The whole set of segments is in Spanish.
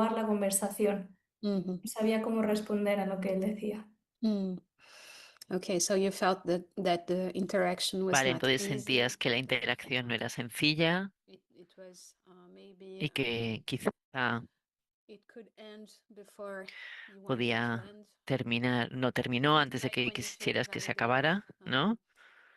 la conversación. Mhm. No sabía cómo responder a lo que él decía. Mm. Okay, so you felt that the interaction was Vale, not entonces easy. sentías que la interacción no era sencilla It was maybe y que quizá it could end before you wanted to podía end. terminar, no terminó antes de Like que when you feel quisieras que se invalidated acabara, ¿no?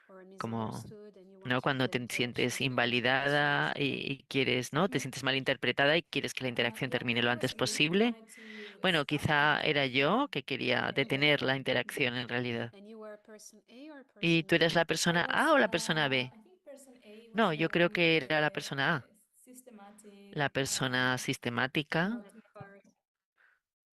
or Como, misunderstood and you want ¿no? to Cuando the te interaction sientes to end as soon as invalidada possible. y quieres, ¿no? Te Mm. sientes malinterpretada y quieres que la interacción termine lo That was antes me who posible. wanted to Bueno, stop the quizá era yo interaction. que quería Okay. detener la interacción en realidad. And you were person A or ¿Y person tú eres B? la persona A o la persona B? I think person A was No, the yo creo one que era la persona A, la systematic, persona sistemática, Metaphors,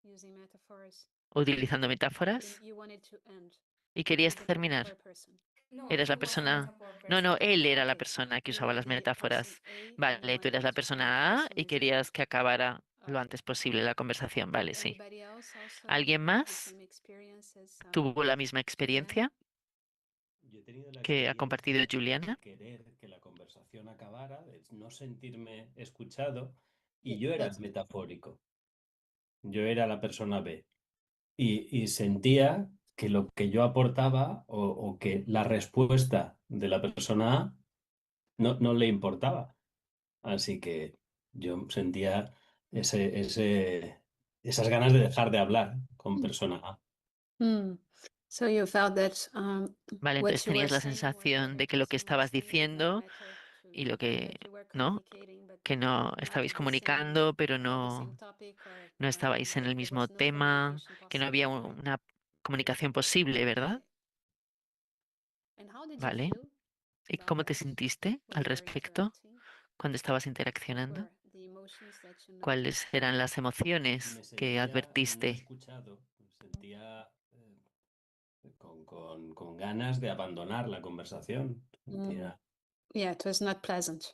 using metaphors, utilizando metáforas, and you wanted to end. y You querías wanted the metaphor terminar. person. No, Eres la he was the persona. metaphor No, no, person. él era la Okay. persona que You usaba were las the person metáforas. A and you Vale, tú eres wanted la to end persona A as soon y as you querías could. que acabara lo Okay. antes posible la conversación. Did Vale, sí. anybody else also ¿Alguien have the más same experience as tuvo la misma Juliana? experiencia Yo he tenido la que ha compartido experiencia de Juliana? querer que la conversación acabara, de no sentirme escuchado, y Ye- yo era el Yes. metafórico, yo era la persona B. Y sentía que lo que yo aportaba o que la respuesta de la persona A no le importaba. Así que yo sentía esas ganas de dejar de hablar con Mm. persona A. Mm. So you felt that Vale, what entonces you were tenías la saying, what the sensación other de que lo que person was estabas saying didn't diciendo matter to y you, lo que, that you were ¿no? communicating, but Que no not estabais at the same comunicando, pero topic, or no estabais en el there mismo was no tema, communication que no possible. había una comunicación posible, ¿verdad? Okay. And how did you Vale. feel ¿Y about cómo te that sentiste when al you were respecto interacting? cuando estabas What interaccionando? were the emotions that you ¿Cuáles noticed? eran las emociones Me que sentía no advertiste? escuchado, me sentía con ganas de abandonar la conversación. Mm. Sentía, Yeah, it was not pleasant.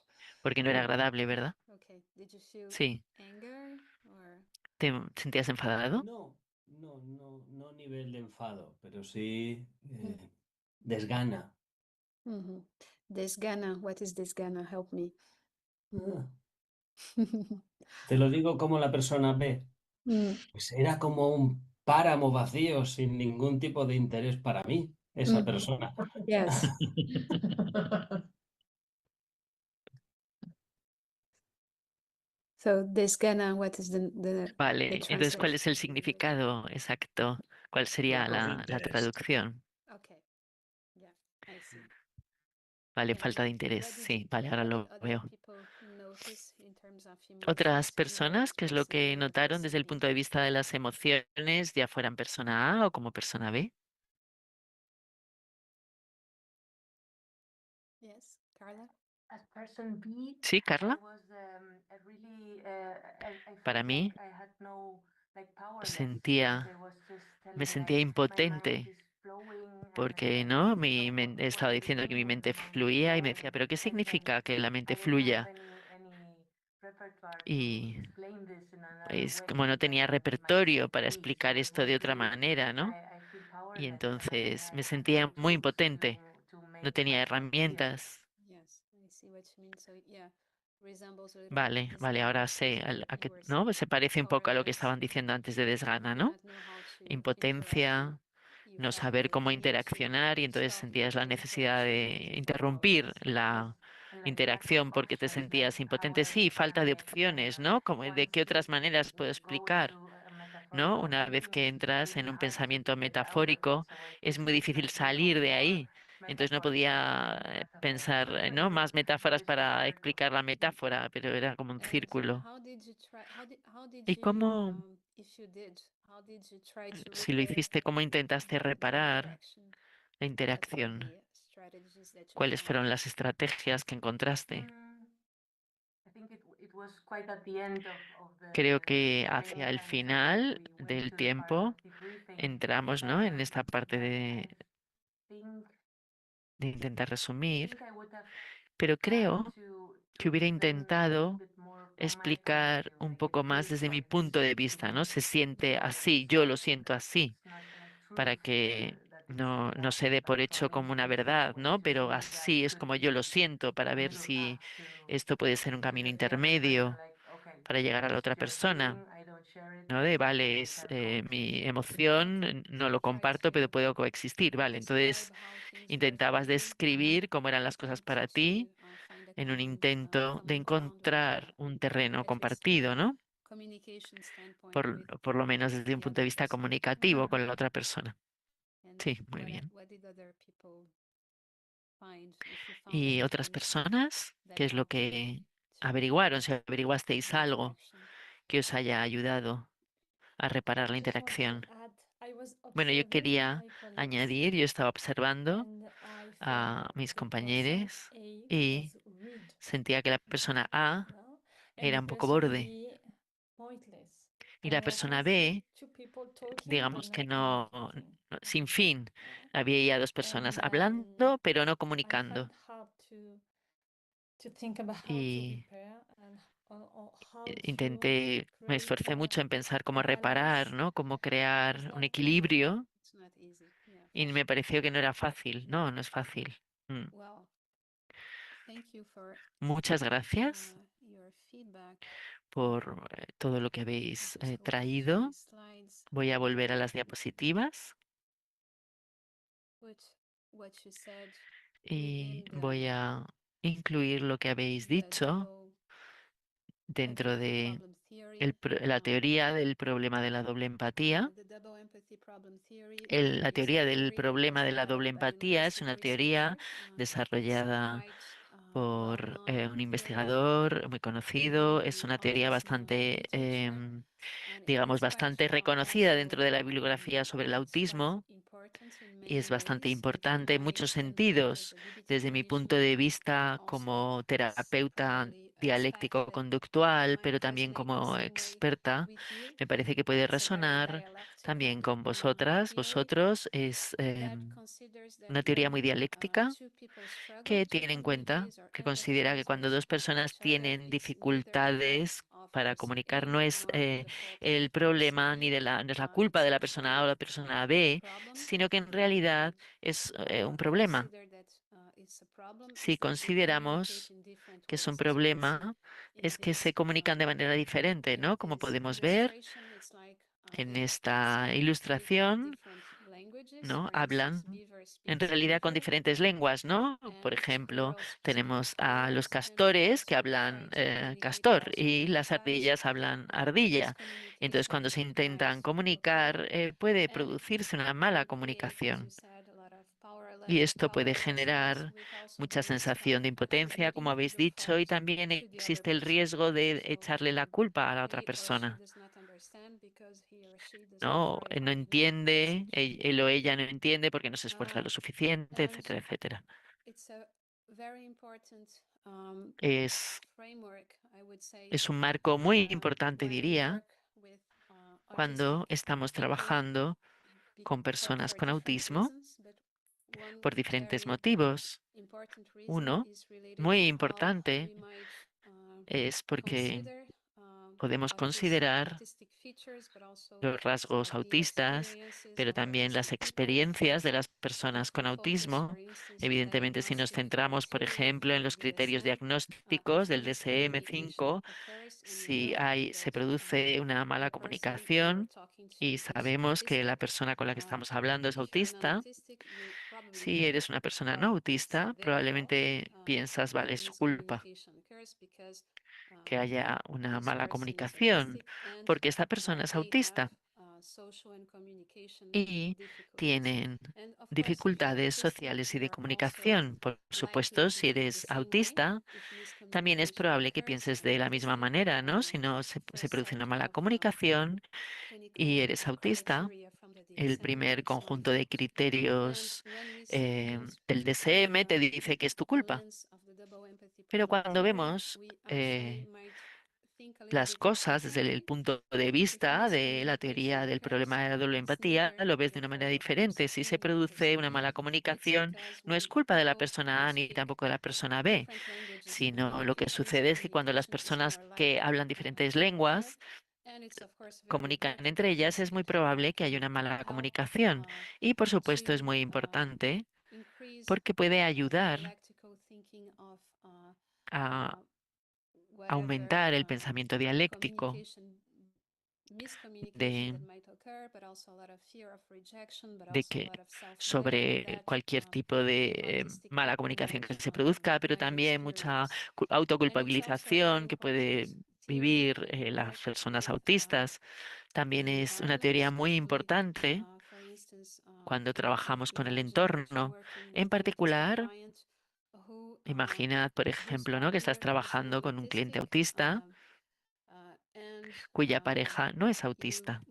Porque no era agradable, ¿verdad? Okay. Did you feel Sí. anger or? ¿Te sentías enfadado? no a nivel de enfado, pero sí Mm. desgana. Mhm. Desgana, what is desgana? Help me. Ah, Te lo digo como la persona ve. Mm. Pues era como un páramo vacío sin ningún tipo de interés para mí, esa Mhm. persona. Yes. So desgana, what is the Vale, entonces, ¿cuál es translation el in English? significado exacto? ¿Cuál sería Poco la interés. traducción? Okay. Yeah, I see. Vale, falta And de interés. what did Sí, vale, ahora what did lo other veo. people notice in terms of Otras emotions? You were personas, ¿qué es lo person que A or notaron desde person el B? punto de vista de las emociones, ya fueran persona A o como persona B? Yes, Carla? As person B, Sí, I Carla. was I really I Para felt mí like I had no like powerless because I sentía, was just me telling sentía like my mind impotente is flowing porque, and ¿no? this is not He what estaba you diciendo que mi do and mente the mind is fluía y me decía, going ¿pero qué like and significa que la mente I didn't have fluya? any repertoire to Y explain this in another pues way como no tenía than my repertorio para B. explicar So it esto de was otra really manera, ¿no? I feel Y powerless and I entonces me had no sentía muy tools impotente, to no make tenía myself clear. herramientas. Yes, I see what you mean. So yeah, resembles a little bit Vale, vale, Desgana ahora what sé a you que, were ¿no? saying. Se parece un poco a lo que Powerless, estaban diciendo antes de desgana, did ¿no? not know how to interact. Impotencia, You no felt saber cómo the need to interaccionar y entonces stop sentías la the necesidad interaction de because you felt interrumpir powerless. Yes, la and like lack of interacción porque te options, like sentías how impotente. I Sí, falta de like opciones, ¿no? Como de once qué otras you maneras puedo go explicar, into a ¿no? metaphorical Una vez thinking, que it's entras really en un hard to pensamiento get out of it. metafórico, So I es took muy this difícil like no salir de more ahí. Entonces no metaphors, just podía one metaphor. pensar, ¿no? Más metáforas Just to para start off. explicar la metáfora, pero era como un And círculo. how did you try? How did ¿Y you, cómo, if you did, how did you try to si lo repair hiciste, cómo intentaste the reparar interaction? la What were interacción? the strategies that you ¿Cuáles found? fueron las estrategias que encontraste? Mm, I think it was quite at the end of Creo que the hacia training el time. So final we went del to the part tiempo of debriefing, entramos, ¿no? En esta parte and think de intentar I resumir, think I would have pero tried creo to que hubiera explain a little intentado bit more from my point of explicar view. un Like it poco más feels desde mi like punto this de vista, ¿no? Se to siente me. así, yo lo So siento así, it's not a para truth que that it's no that, se dé por but for hecho me como una this is the verdad, way ¿no? to Pero see that así es could como yo lo be siento, para a ver middle si path esto puede ser un to camino let's say as a person intermedio. like okay para llegar a la otra persona, I don't share it, ¿no? De, vale, es mi emoción, no lo comparto, pero puedo coexistir, ¿vale? Entonces intentabas describir cómo eran las cosas para ti en un intento de encontrar un terreno compartido, ¿no? Por lo menos desde un punto de vista comunicativo con la otra persona. Sí, muy bien. ¿Y otras personas? ¿Qué es lo que averiguaron? Si averiguasteis algo que os haya ayudado a reparar la I just want to interacción. add, I was Bueno, yo observing quería my colleagues añadir, yo estaba observando and I felt a that mis the person compañeros A y was rude, sentía que la persona A no? And era the un poco person borde B pointless. y And la it was persona just B, two people talking but digamos que not no, communicating. sin fin. Había ya dos personas And hablando, pero no I comunicando. find hard to think about how to Y repair and or how to me create esforcé mucho en pensar cómo a reparar, balance. ¿no? Cómo It's crear un not easy. equilibrio y me pareció que no era fácil. No, no es fácil. Muchas gracias por todo lo que habéis traído. Voy a volver a las diapositivas y voy a incluir lo que habéis dicho dentro de la teoría del problema de la doble empatía. La teoría del problema de la doble empatía es una teoría desarrollada por un investigador muy conocido. Es una teoría bastante, digamos, bastante reconocida dentro de la bibliografía sobre el autismo y es bastante importante en muchos sentidos. Desde mi punto de vista como terapeuta dialéctico-conductual, pero también como experta, me parece que puede resonar también con vosotras, vosotros. Es una teoría muy dialéctica que tiene en cuenta, que considera que cuando dos personas tienen dificultades para comunicar, no es el problema ni no es la culpa de la persona A o la persona B, sino que en realidad es un problema. Si consideramos que es un problema, es que se comunican de manera diferente, ¿no? Como podemos ver en esta ilustración, ¿no? Hablan en realidad con diferentes lenguas, ¿no? Por ejemplo, tenemos a los castores que hablan castor y las ardillas hablan ardilla. Entonces, cuando se intentan comunicar, puede producirse una mala comunicación. Y esto puede generar mucha sensación de impotencia, como habéis dicho, y también existe el riesgo de echarle la culpa a la otra persona. No, no entiende, él o ella no entiende porque no se esfuerza lo suficiente, etcétera, etcétera. Es un marco muy importante, diría, cuando estamos trabajando con personas con autismo por diferentes motivos. Uno, muy importante, es porque podemos considerar los rasgos autistas, pero también las experiencias de las personas con autismo. Evidentemente, si nos centramos, por ejemplo, en los criterios diagnósticos del DSM-5, si se produce una mala comunicación y sabemos que la persona con la que estamos hablando es autista, si eres una persona no autista, probablemente piensas, vale, es su culpa que haya una mala comunicación, porque esta persona es autista y tienen dificultades sociales y de comunicación. Por supuesto, si eres autista, también es probable que pienses de la misma manera, ¿no? Si no se produce una mala comunicación y eres autista, el primer conjunto de criterios del DSM te dice que es tu culpa. Pero cuando vemos las cosas desde el punto de vista de la teoría del problema de la doble empatía, lo ves de una manera diferente. Si se produce una mala comunicación, no es culpa de la persona A ni tampoco de la persona B, sino lo que sucede es que cuando las personas que hablan diferentes lenguas comunican entre ellas, es muy probable que haya una mala comunicación. Y por supuesto es muy importante porque puede ayudar a aumentar el pensamiento dialéctico de, de que sobre cualquier tipo de mala comunicación que se produzca, pero también mucha autoculpabilización que puede vivir las personas autistas. También es una teoría muy importante cuando trabajamos con el entorno. En particular, imaginad, por ejemplo, ¿no?, que estás trabajando con un cliente autista cuya pareja no es autista.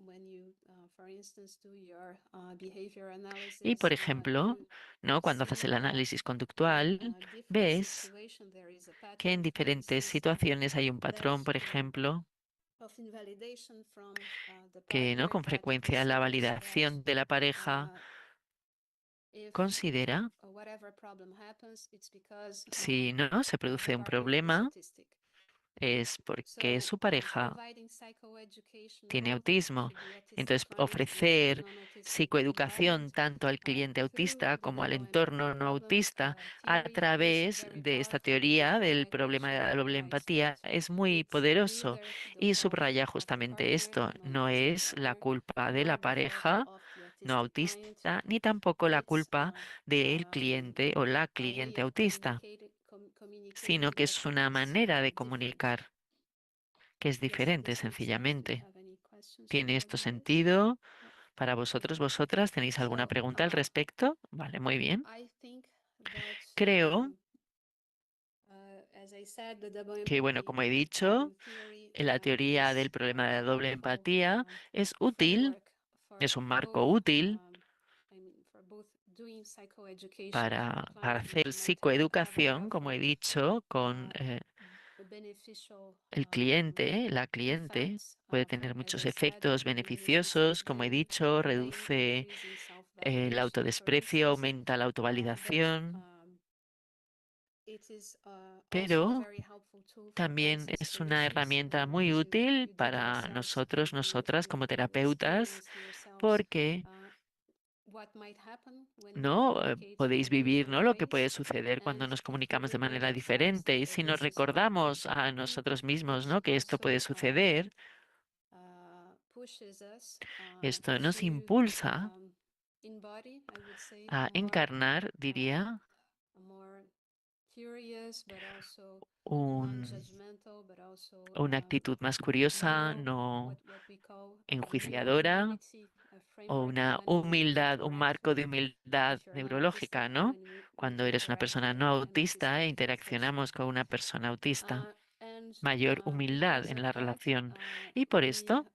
Y, por ejemplo, ¿no?, cuando haces el análisis conductual, ves que en diferentes situaciones hay un patrón, por ejemplo, que, ¿no?, con frecuencia la validación de la pareja considera si no se produce un problema es porque su pareja tiene autismo. Entonces, ofrecer psicoeducación tanto al cliente autista como al entorno no autista a través de esta teoría del problema de la doble empatía es muy poderoso y subraya justamente esto. No es la culpa de la pareja no autista, ni tampoco la culpa del cliente o la cliente autista, sino que es una manera de comunicar que es diferente, sencillamente. ¿Tiene esto sentido para vosotros, vosotras? ¿Tenéis alguna pregunta al respecto? Vale, muy bien. Creo que, bueno, como he dicho, la teoría del problema de la doble empatía es útil, es un marco útil para hacer psicoeducación, como he dicho, con el cliente, la cliente. Puede tener muchos efectos beneficiosos, como he dicho, reduce el autodesprecio, aumenta la autovalidación, pero también es una herramienta muy útil para nosotros, nosotras como terapeutas, porque no podéis vivir, ¿no?, lo que puede suceder cuando nos comunicamos de manera diferente. Y si nos recordamos a nosotros mismos, ¿no?, que esto puede suceder, esto nos impulsa a encarnar, diría, un- una actitud más curiosa, no enjuiciadora, o una humildad, un marco de humildad neurológica, ¿no? Cuando eres una persona no autista e interaccionamos con una persona autista, mayor humildad en la relación. Y por esto,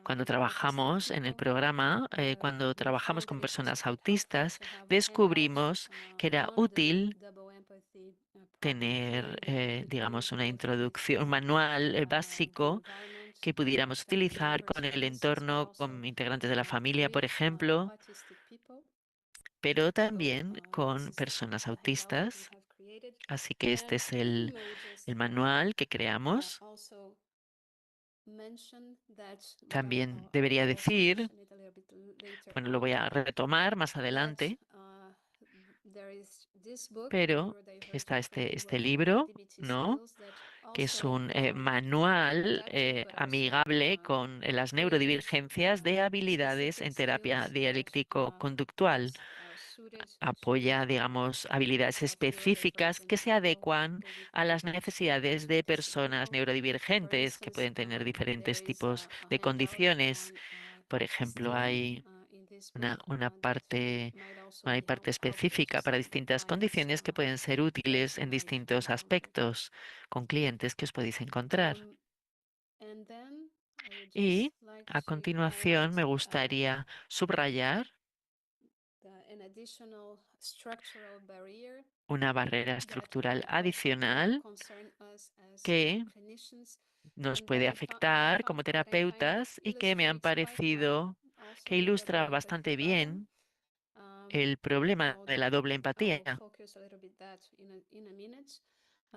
cuando trabajamos en el programa, cuando trabajamos con personas autistas, descubrimos que era útil tener, digamos, una introducción, un manual básico que pudiéramos utilizar con el entorno, con integrantes de la familia, por ejemplo, pero también con personas autistas. Así que este es el manual que creamos. También debería decir, bueno, lo voy a retomar más adelante, pero está este libro, ¿no?, que es un manual amigable con las neurodivergencias de habilidades en terapia dialéctico-conductual. Apoya, digamos, habilidades específicas que se adecuan a las necesidades de personas neurodivergentes que pueden tener diferentes tipos de condiciones. Por ejemplo, una parte, hay parte específica para distintas condiciones que pueden ser útiles en distintos aspectos con clientes que os podéis encontrar. Y a continuación me gustaría subrayar una barrera estructural adicional que nos puede afectar como terapeutas y que me han parecido que ilustra bastante bien el problema de la doble empatía.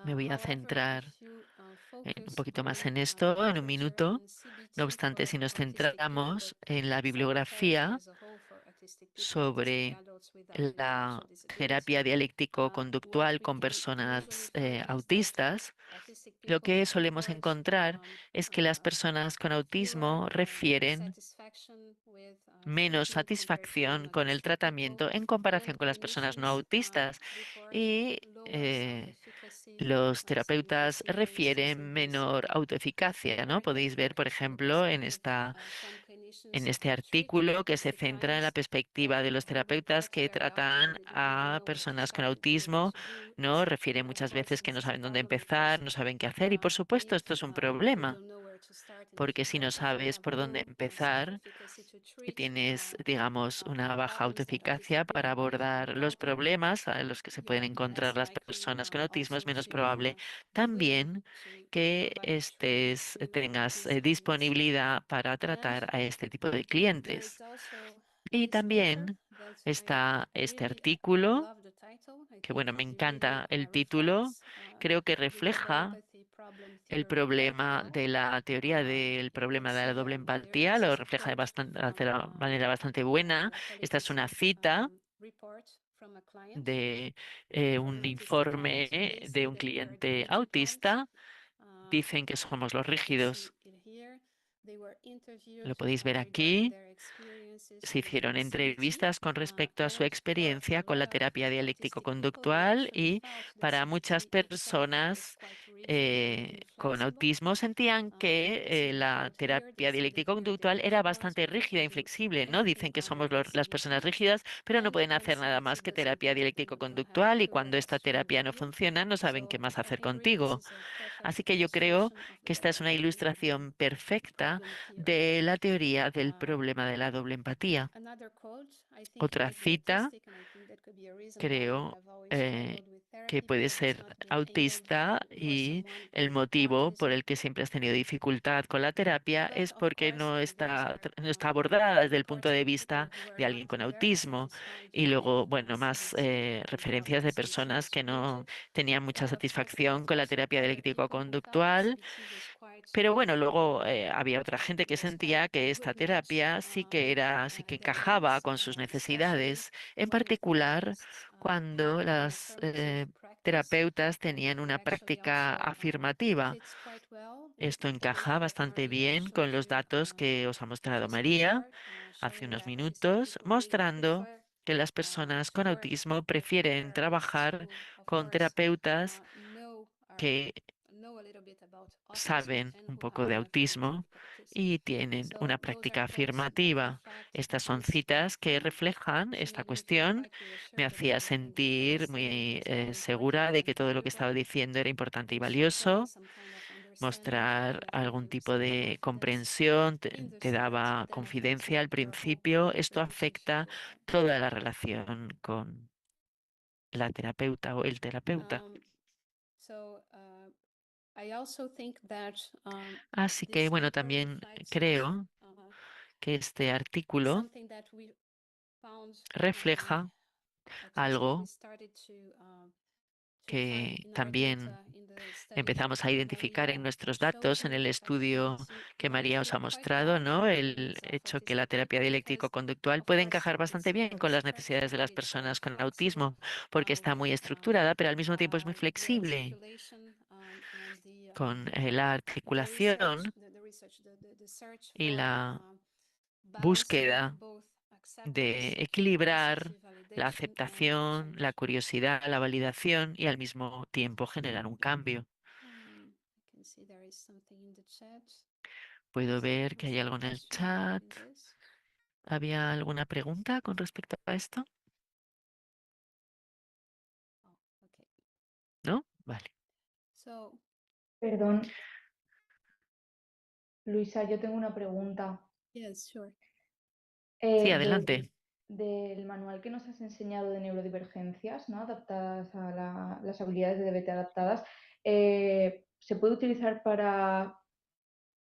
Me voy a centrar un poquito más en esto en un minuto. No obstante, si nos centramos en la bibliografía sobre la terapia dialéctico-conductual con personas autistas, lo que solemos encontrar es que las personas con autismo refieren menos satisfacción con el tratamiento en comparación con las personas no autistas y los terapeutas refieren menor autoeficacia, ¿no? Podéis ver, por ejemplo, en este artículo que se centra en la perspectiva de los terapeutas que tratan a personas con autismo, ¿no? Refieren muchas veces que no saben dónde empezar, no saben qué hacer y, por supuesto, esto es un problema, porque si no sabes por dónde empezar, y tienes, digamos, una baja autoeficacia para abordar los problemas a los que se pueden encontrar las personas con autismo, es menos probable también que tengas disponibilidad para tratar a este tipo de clientes. Y también está este artículo, que bueno, me encanta el título, creo que refleja el problema de la teoría del problema de la doble empatía, lo refleja de la manera bastante buena. Esta es una cita de un informe de un cliente autista. Dicen que somos los rígidos. Lo podéis ver aquí. Se hicieron entrevistas con respecto a su experiencia con la terapia dialéctico-conductual y para muchas personas con autismo sentían que la terapia dialéctico-conductual era bastante rígida e inflexible, ¿no? Dicen que somos las personas rígidas, pero no pueden hacer nada más que terapia dialéctico-conductual y cuando esta terapia no funciona no saben qué más hacer contigo. Así que yo creo que esta es una ilustración perfecta de la teoría del problema de la doble empatía. Otra cita, creo que puede ser autista y el motivo por el que siempre has tenido dificultad con la terapia es porque no está abordada desde el punto de vista de alguien con autismo. Y luego, bueno, más referencias de personas que no tenían mucha satisfacción con la terapia dialéctico-conductual. Pero bueno, luego había otra gente que sentía que esta terapia sí que encajaba con sus necesidades, en particular cuando las terapeutas tenían una práctica afirmativa. Esto encaja bastante bien con los datos que os ha mostrado María hace unos minutos, mostrando que las personas con autismo prefieren trabajar con terapeutas que saben un poco de autismo y tienen una práctica afirmativa. Estas son citas que reflejan esta cuestión. Me hacía sentir muy segura de que todo lo que estaba diciendo era importante y valioso. Mostrar algún tipo de comprensión te daba confidencia al principio. Esto afecta toda la relación con la terapeuta o el terapeuta. Así que, bueno, también creo que este artículo refleja algo que también empezamos a identificar en nuestros datos en el estudio que María os ha mostrado, ¿no? El hecho que la terapia dialéctico-conductual puede encajar bastante bien con las necesidades de las personas con autismo, porque está muy estructurada, pero al mismo tiempo es muy flexible con la articulación y la búsqueda de equilibrar la aceptación, la curiosidad, la validación y al mismo tiempo generar un cambio. Puedo ver que hay algo en el chat. ¿Había alguna pregunta con respecto a esto? ¿No? Vale. Perdón, Luisa, yo tengo una pregunta. Sí, adelante. Del manual que nos has enseñado de neurodivergencias, ¿no? Adaptadas a las habilidades de DBT adaptadas, ¿se puede utilizar para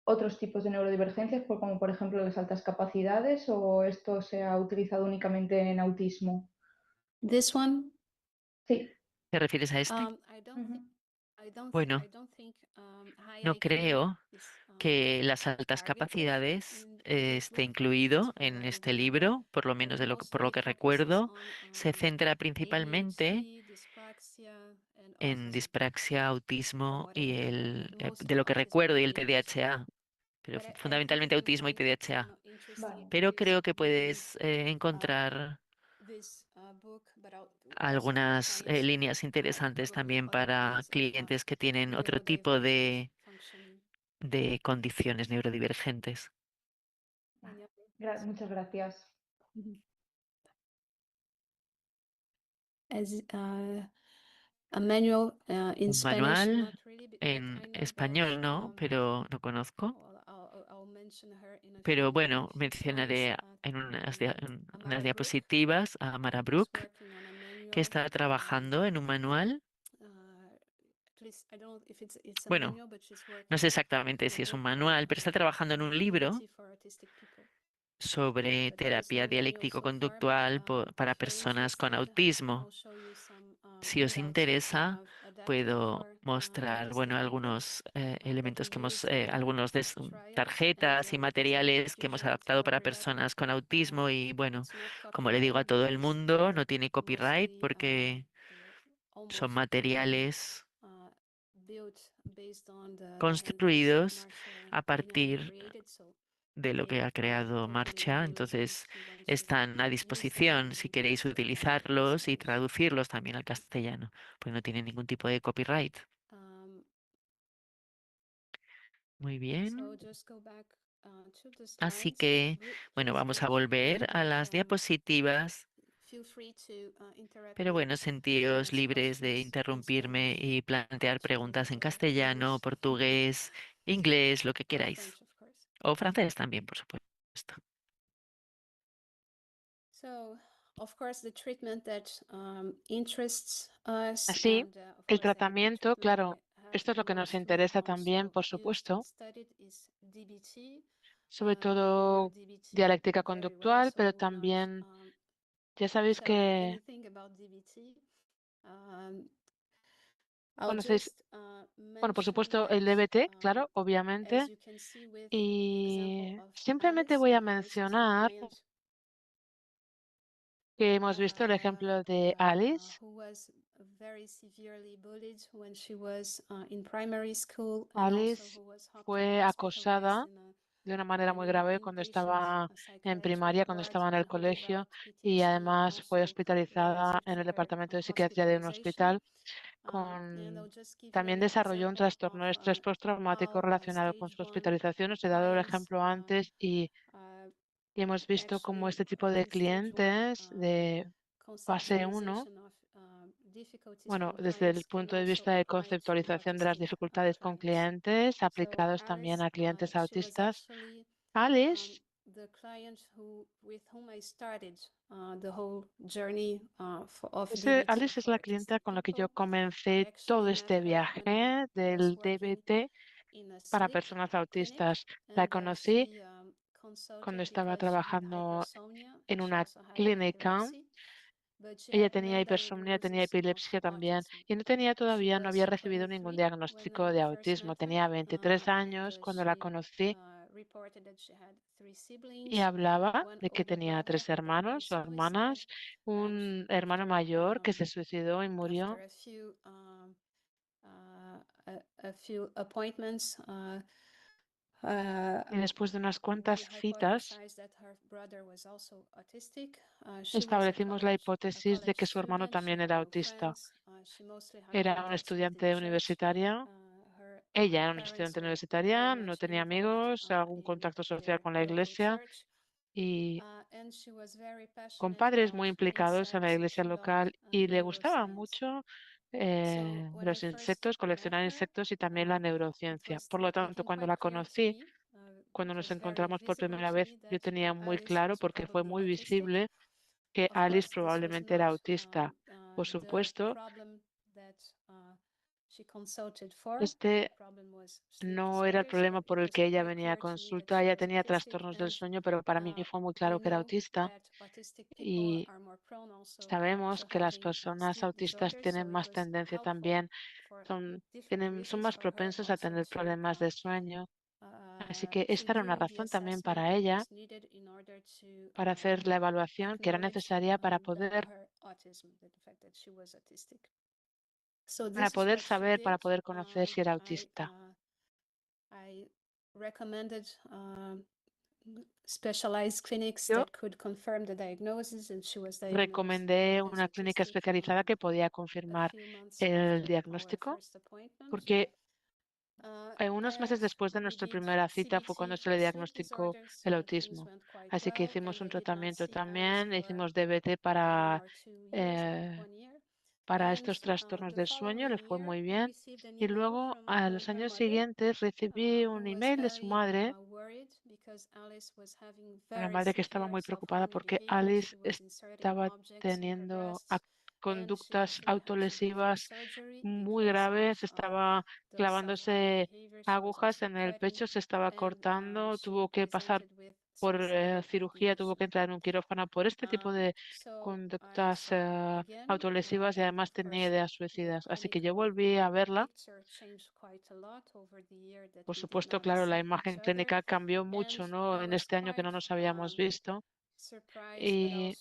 otros tipos de neurodivergencias, como por ejemplo las altas capacidades, o esto se ha utilizado únicamente en autismo? Sí. ¿Te refieres a este? Ujú. Bueno, no creo que las altas capacidades esté incluido en este libro, por lo menos por lo que recuerdo. Se centra principalmente en dispraxia, autismo y de lo que recuerdo, y el TDAH, pero fundamentalmente autismo y TDAH. Vale. Pero creo que puedes encontrar algunas líneas interesantes también para clientes que tienen otro tipo de condiciones neurodivergentes. Muchas gracias. As a manual in Un Spanish. manual en español no, pero no conozco. Pero bueno, mencionaré en en unas diapositivas a Mara Brook, que está trabajando en un manual. Bueno, no sé exactamente si es un manual, pero está trabajando en un libro sobre terapia dialéctico-conductual para personas con autismo. Si os interesa, puedo mostrar, bueno, algunos elementos que algunos tarjetas y materiales que hemos adaptado para personas con autismo y bueno, como le digo a todo el mundo, no tiene copyright porque son materiales construidos a partir de lo que ha creado Marcha, entonces están a disposición si queréis utilizarlos y traducirlos también al castellano, pues no tienen ningún tipo de copyright. Muy bien. Así que, bueno, vamos a volver a las diapositivas, pero bueno, sentíos libres de interrumpirme y plantear preguntas en castellano, portugués, inglés, lo que queráis. O francés también, por supuesto. Así, el tratamiento, claro, esto es lo que nos interesa también, por supuesto, sobre todo dialéctica conductual, pero también, ya sabéis que conocéis, bueno, por supuesto, el DBT, claro, obviamente, y simplemente voy a mencionar que hemos visto el ejemplo de Alice. Alice fue acosada de una manera muy grave cuando estaba en primaria, cuando estaba en el colegio, y además fue hospitalizada en el departamento de psiquiatría de un hospital. También desarrolló un trastorno de estrés postraumático relacionado con su hospitalización. Os he dado el ejemplo antes y hemos visto cómo este tipo de clientes de fase 1, bueno, desde el punto de vista de conceptualización de las dificultades con clientes, aplicados también a clientes autistas. Alice Alice es la clienta con la que yo comencé todo este viaje del DBT para personas autistas. La conocí cuando estaba trabajando en una clínica. Ella tenía hipersomnia, tenía epilepsia también y no había recibido ningún diagnóstico de autismo. Tenía 23 años cuando la conocí y hablaba de que tenía 3 hermanos o hermanas, un hermano mayor que se suicidó y murió. Y después de unas cuantas citas, establecimos la hipótesis de que su hermano también era autista. Era una estudiante universitaria. Ella era una estudiante universitaria, no tenía amigos, algún contacto social con la iglesia y con padres muy implicados en la iglesia local y le gustaba mucho los insectos, coleccionar insectos y también la neurociencia. Por lo tanto, cuando la conocí, cuando nos encontramos por primera vez, yo tenía muy claro, porque fue muy visible, que Alice probablemente era autista. Por supuesto, este no era el problema por el que ella venía a consulta. Ella tenía trastornos del sueño, pero para mí fue muy claro que era autista. Y sabemos que las personas autistas tienen más tendencia también, son más propensos a tener problemas de sueño, a Así que esta era una razón también para ella para hacer la evaluación que era necesaria para poder saber, para poder conocer si era autista. Yo recomendé una clínica especializada que podía confirmar el diagnóstico, porque unos meses después de nuestra primera cita fue cuando se le diagnosticó el autismo. Así que hicimos un tratamiento también, hicimos DBT para estos trastornos del sueño, le fue muy bien. Y luego, a los años siguientes, recibí un email de su madre, una madre que estaba muy preocupada porque Alice estaba teniendo conductas autolesivas muy graves, estaba clavándose agujas en el pecho, se estaba cortando, tuvo que pasar por cirugía, tuvo que entrar en un quirófano por este tipo de conductas autolesivas y además tenía ideas suicidas. Así que yo volví a verla. Por supuesto, claro, la imagen clínica cambió mucho, ¿no? En este año que no nos habíamos visto. Y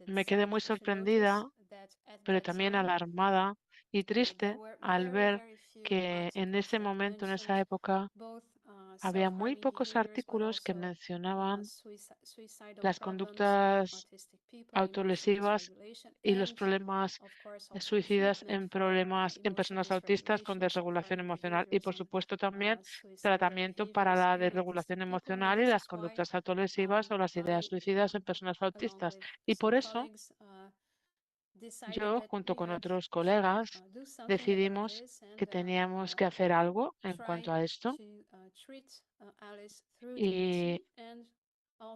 me quedé muy sorprendida, pero también alarmada y triste al ver que en ese momento, en esa época, había muy pocos artículos que mencionaban las conductas autolesivas y los problemas suicidas en personas autistas con desregulación emocional y, por supuesto, también tratamiento para la desregulación emocional y las conductas autolesivas o las ideas suicidas en personas autistas. Y por eso yo, junto con otros colegas, decidimos que teníamos que hacer algo en cuanto a esto y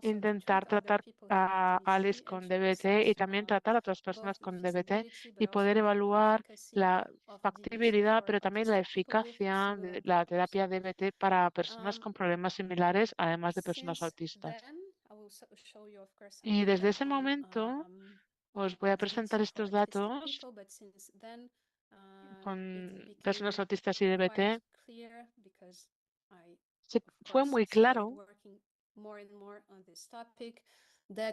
intentar tratar a Alice con DBT y también tratar a otras personas con DBT y poder evaluar la factibilidad, pero también la eficacia de la terapia DBT para personas con problemas similares, además de personas autistas. Y desde ese momento os voy a presentar estos datos con personas autistas y DBT. Fue muy claro y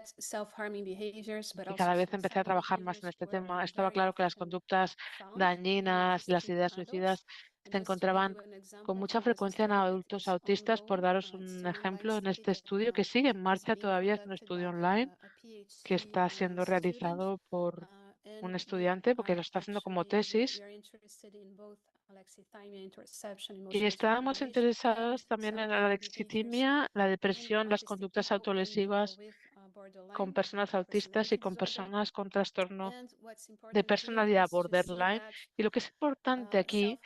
cada vez empecé a trabajar más en este tema. Estaba claro que las conductas dañinas y las ideas suicidas se encontraban con mucha frecuencia en adultos autistas. Por daros un ejemplo, en este estudio que sigue en marcha todavía, es un estudio online que está siendo realizado por un estudiante porque lo está haciendo como tesis. Y estábamos interesados también en la alexitimia, la depresión, las conductas autolesivas con personas autistas y con personas con trastorno de personalidad borderline. Y lo que es importante aquí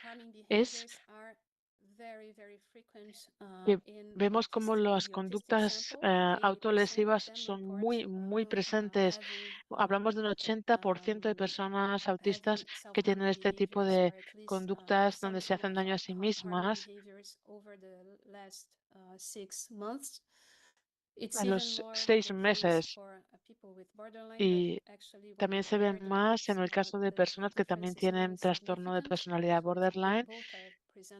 es que vemos cómo las conductas autolesivas son muy presentes. Hablamos de un 80% de personas autistas que tienen este tipo de conductas donde se hacen daño a sí mismas a los 6 meses. Y también se ven más en el caso de personas que también tienen trastorno de personalidad borderline.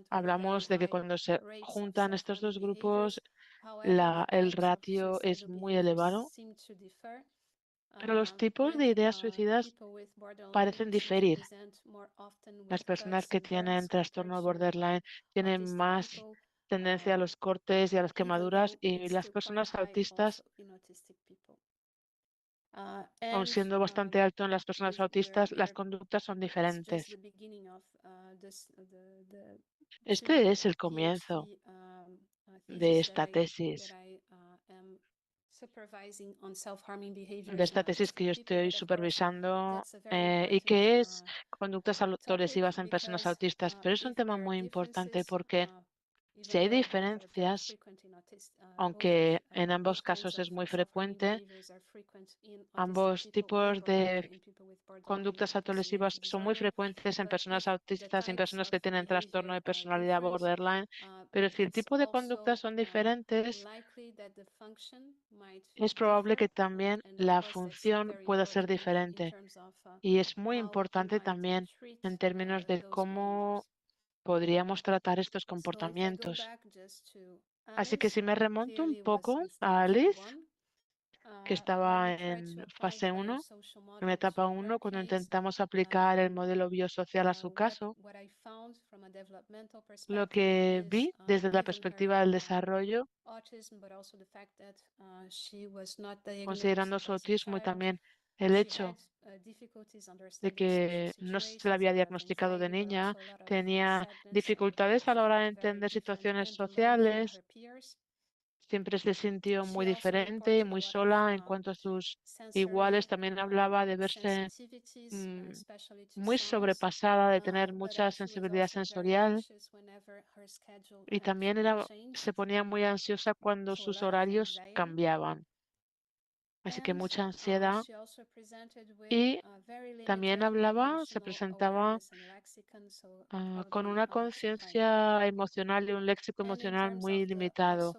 Hablamos de que cuando se juntan estos dos grupos, el ratio es muy elevado, pero los tipos de ideas suicidas parecen diferir. Las personas que tienen trastorno borderline tienen más tendencia a los cortes y a las quemaduras, y las personas autistas, aun siendo bastante alto en las personas autistas, las conductas son diferentes. Este es el comienzo de esta tesis. Que yo estoy supervisando y que es conductas autolesivas en personas autistas. Pero es un tema muy importante porque si hay diferencias, aunque en ambos casos es muy frecuente, ambos tipos de conductas autolesivas son muy frecuentes en personas autistas y en personas que tienen trastorno de personalidad borderline, pero si el tipo de conductas son diferentes, es probable que también la función pueda ser diferente. Y es muy importante también en términos de cómo podríamos tratar estos comportamientos. Así que si me remonto un poco a Alice, que estaba en fase 1, en etapa 1, cuando intentamos aplicar el modelo biosocial a su caso, lo que vi desde la perspectiva del desarrollo, considerando su autismo y también el hecho de que no se le había diagnosticado de niña, tenía dificultades a la hora de entender situaciones sociales, siempre se sintió muy diferente y muy sola en cuanto a sus iguales. También hablaba de verse muy sobrepasada, de tener mucha sensibilidad sensorial y también se ponía muy ansiosa cuando sus horarios cambiaban. Así que mucha ansiedad y también se presentaba con una conciencia emocional y un léxico emocional muy limitado.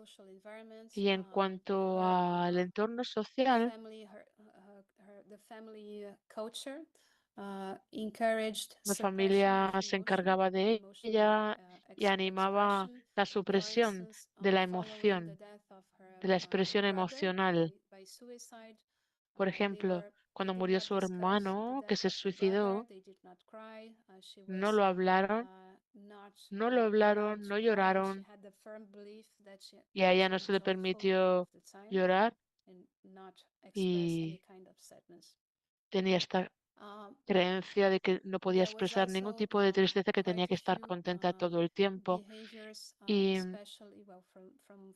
Y en cuanto al entorno social, la familia se encargaba de ella y animaba la supresión de la emoción, de la expresión emocional. Por ejemplo, cuando murió su hermano, que se suicidó, no lo hablaron, no lloraron, y a ella no se le permitió llorar y tenía esta creencia de que no podía expresar ningún tipo de tristeza, que tenía que estar contenta todo el tiempo. Y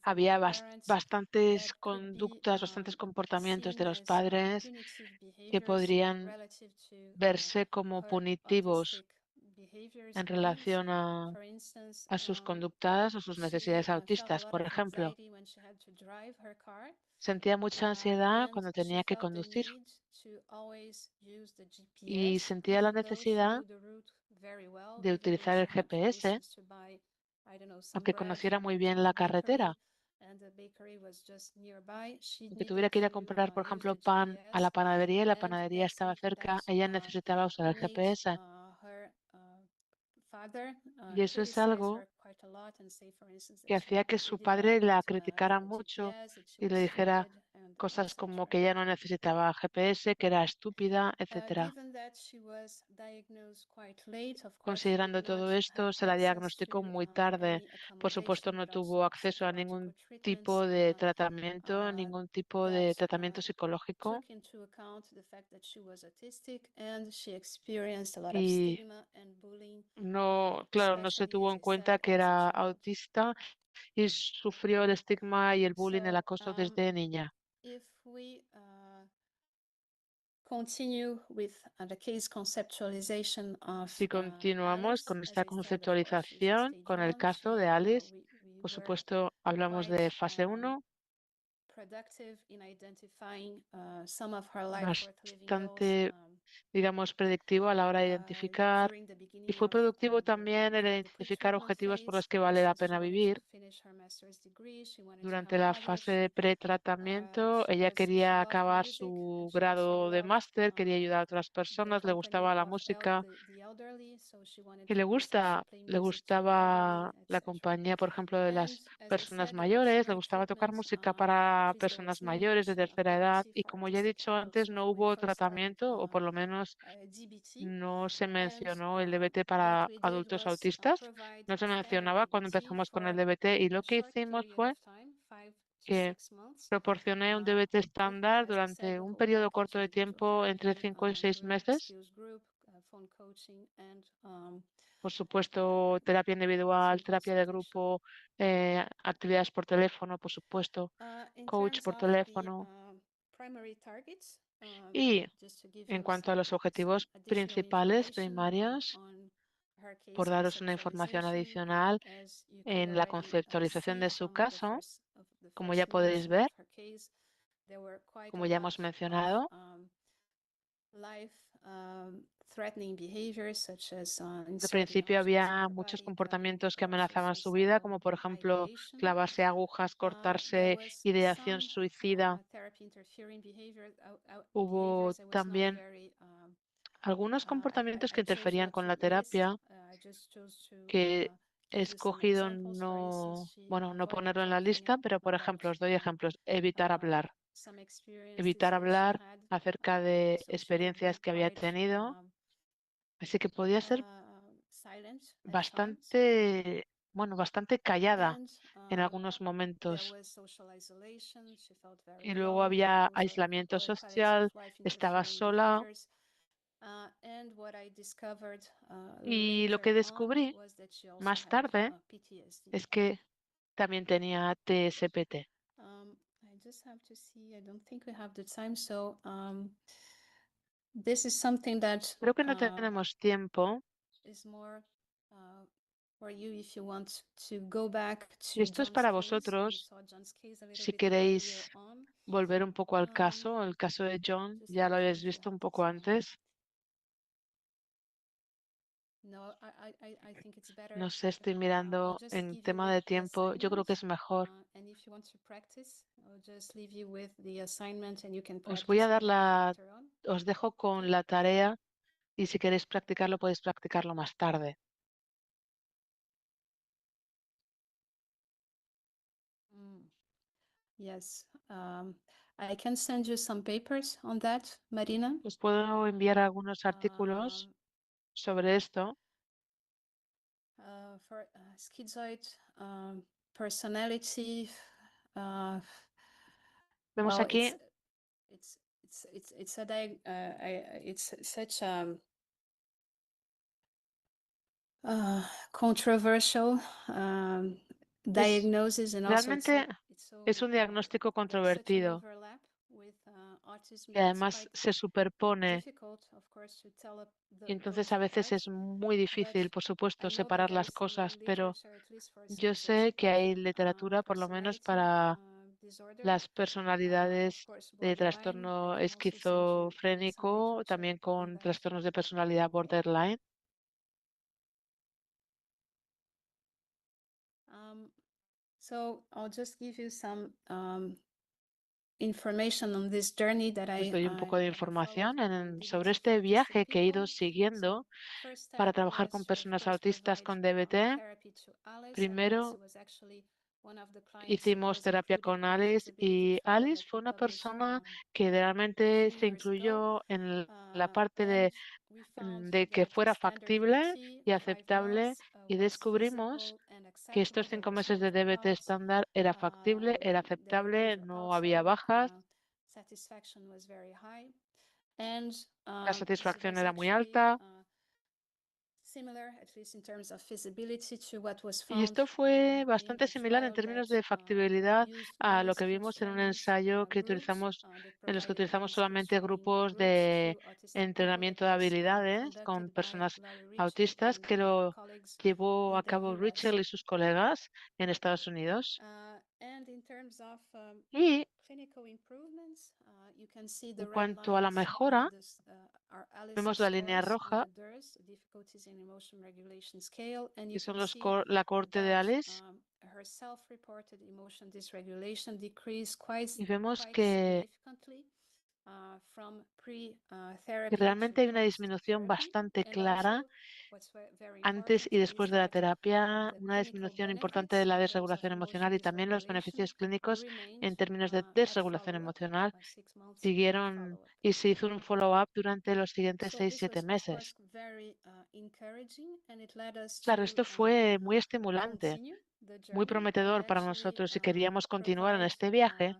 había bastantes conductas, bastantes comportamientos de los padres que podrían verse como punitivos en relación a sus conductas o sus necesidades autistas. Por ejemplo, sentía mucha ansiedad cuando tenía que conducir y sentía la necesidad de utilizar el GPS, aunque conociera muy bien la carretera. Aunque tuviera que ir a comprar, por ejemplo, pan a la panadería y la panadería estaba cerca, ella necesitaba usar el GPS. Y eso es algo que hacía que su padre la criticara mucho y le dijera cosas como que ella no necesitaba GPS, que era estúpida, etcétera. Considerando todo esto, se la diagnosticó muy tarde. Por supuesto, no tuvo acceso a ningún tipo de tratamiento psicológico. Y no, claro, no se tuvo en cuenta que era autista y sufrió el estigma y el bullying, el acoso desde niña. Si continuamos con esta conceptualización, con el caso de Alice, por supuesto, hablamos de fase 1, bastante, digamos, predictivo a la hora de identificar, y fue productivo también el identificar objetivos por los que vale la pena vivir. Durante la fase de pretratamiento, ella quería acabar su grado de máster, quería ayudar a otras personas, le gustaba la música y le gustaba la compañía, por ejemplo, de las personas mayores, le gustaba tocar música para personas mayores de tercera edad y, como ya he dicho antes, no hubo tratamiento, o por lo menos no se mencionó el DBT para adultos autistas, no se mencionaba cuando empezamos con el DBT, y lo que hicimos fue que proporcioné un DBT estándar durante un periodo corto de tiempo, entre 5 y 6 meses. Por supuesto, terapia individual, terapia de grupo, actividades por teléfono, por supuesto, coach por teléfono. Y en cuanto a los objetivos principales, primarios, por daros una información adicional, en la conceptualización de su caso, como ya podéis ver, como ya hemos mencionado, al principio había muchos comportamientos que amenazaban su vida, como por ejemplo clavarse agujas, cortarse, ideación suicida. Hubo también Algunos comportamientos que interferían con la terapia, que he escogido no ponerlo en la lista, pero por ejemplo, os doy ejemplos. Evitar hablar acerca de experiencias que había tenido. Así que podía ser bastante callada en algunos momentos. Y luego había aislamiento social, estaba sola. Y lo que descubrí más tarde es que también tenía TSPT. Creo que no tenemos tiempo. Y esto es para vosotros, si queréis volver un poco al caso, el caso de John, ya lo habéis visto un poco antes. No sé, estoy mirando en tema de tiempo. Yo creo que es mejor. Os dejo con la tarea y si queréis practicarlo, podéis practicarlo más tarde. I can send you some papers on that, Marina. Os puedo enviar algunos artículos sobre esto. For schizoid personality. Vemos aquí. It's such controversial diagnosis, and Realmente es un diagnóstico controvertido y además se superpone. Y entonces a veces es muy difícil, por supuesto, separar las cosas, pero yo sé que hay literatura, por lo menos para las personalidades de trastorno esquizofrénico, también con trastornos de personalidad borderline. So I'll just give you some information on this journey that Os doy un poco de información sobre DBT este for viaje autistic que he ido people. siguiendo First para step trabajar was con to personas first autistas provide con DBT. therapy to Alice. Primero Alice was actually one of the clients hicimos was terapia included con in the Alice feasibility y trial Alice that fue we una published persona a que realmente few se years ago. incluyó en la parte And we found de que that fuera standard factible DBT, y 5 aceptable months, y was descubrimos feasible and que acceptable. estos There 5 was meses no de DBT dropouts. estándar era factible, era There were no aceptable, no dropouts, había so bajas, satisfaction was very high. And la this satisfacción was era muy actually alta. similar, at least in terms of feasibility, to what was Y found esto fue in bastante the similar en trial términos that de factibilidad used a lo only que vimos en un speech-language ensayo que groups en los que that provided utilizamos on-screen solamente training grupos groups de to autistic people, entrenamiento that de was habilidades con conducted by personas Laurie Ritchie autistas and que her lo colleagues llevó in a the cabo US. Richel y sus colegas en Estados Unidos. And in terms of Y clinical improvements, you can see the en red cuanto a la lines, mejora, are Alice's vemos la línea scores on roja, the DERS, Difficulties in Emotion Regulation Scale, and que you son can see la corte de that Alice, her self-reported emotion dysregulation decreased quite y vemos que significantly from que pre-therapy to realmente hay una post-therapy. disminución bastante And clara also, what's very antes important y is después de la that terapia, the una clinical disminución importante benefits de la in terms of desregulación emotion emocional y también los dysregulation beneficios clínicos remained en términos de at desregulación follow-up, emocional 6 months siguieron follow-up. y se hizo un follow-up durante los siguientes So this 6-7 was, of course, meses. very encouraging, and it led us Claro, to esto fue muy estimulante, continue the muy journey prometedor and para actually nosotros si queríamos continuar en provide este viaje.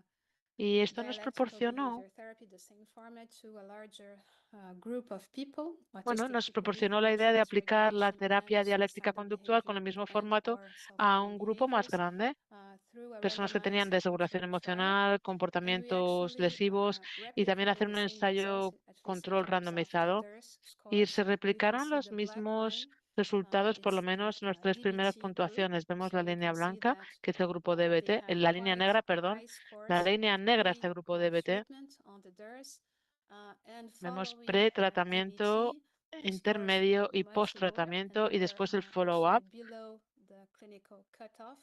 Y esto nos dialectical proporcionó, behavior therapy, the same format, to a larger group of people, bueno, autistic nos people with proporcionó la idea emotion de aplicar la dysregulation and terapia dialéctica suicidal conductual con el behavior mismo and formato or a self-harm un grupo más behaviors grande, through a personas que tenían randomized desregulación controlled trial. emocional, And we comportamientos actually lesivos y también replicated hacer the un same results, ensayo at least in control terms of the randomizado DERS y scores. se You can replicaron see los the black mismos line. resultados, por lo It's the menos en las 3 primeras DBT group. puntuaciones. Vemos la So we línea can see blanca, that que es el grupo they DBT, had la línea quite negra, perdón, high la scores línea at negra es el grupo DBT. treatment on the DERS, and Vemos following pre-tratamiento, DBT, the scores intermedio were y much lower, and post-tratamiento they y were después el actually follow-up. below the clinical cutoff.